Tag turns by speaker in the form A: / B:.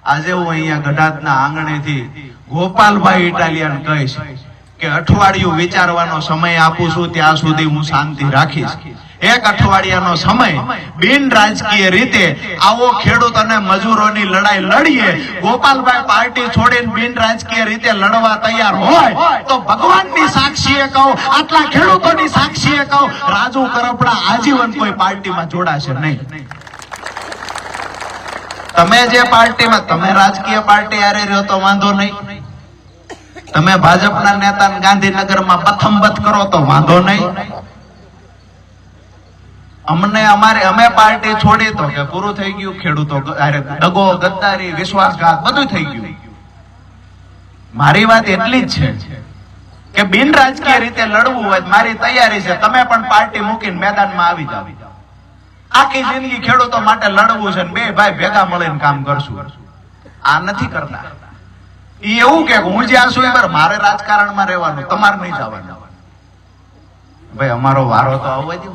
A: આજે હું અહીંયા ગઢાતના આંગણેથી ગોપાલભાઈ ઇટાલિયન કહીશ કે અઠવાડિયું વિચારવાનો સમય આપું છું, ત્યાં સુધી હું શાંતિ રાખીશ. એક અઠવાડિયાનો સમય બિન રાજકીય રીતે આવો ખેડૂત અને મજૂરોની લડાઈ લડીએ. ગોપાલભાઈ પાર્ટી છોડીને બિન રાજકીય રીતે લડવા તૈયાર હોય તો ભગવાનની સાક્ષીએ કહું, આટલા ખેડૂતોની સાક્ષીએ કહું, રાજુ કરપડા આજીવન કોઈ પાર્ટીમાં જોડાશે નહીં. તમે જે પાર્ટીમાં, તમે રાજકીય પાર્ટી હારે રહ્યો તો વાંધો નહીં, તમે ભાજપના નેતાને ગાંધીનગરમાં પ્રથમબત કરો તો વાંધો નહીં. અમે પાર્ટી છોડી તો કે પૂરું થઈ ગયું, ખેડૂતો દગો, ગદ્દારી, વિશ્વાસઘાત બધું થઈ ગયું. મારી વાત એટલી જ છે કે બિન રાજકીય રીતે લડવું હોય મારી તૈયારી છે. તમે પણ પાર્ટી મૂકીને મેદાનમાં આવી જાવ. આખી જિંદગી ખેડૂતો માટે લડવું છે, બે ભાઈ ભેગા મળીને કામ કરશું. આ નથી કરતા. એવું કે હું જ્યાં છું મારે રાજકારણમાં રહેવાનું, તમારે નહીં જવાનું. ભાઈ અમારો વારો તો આવવા દો.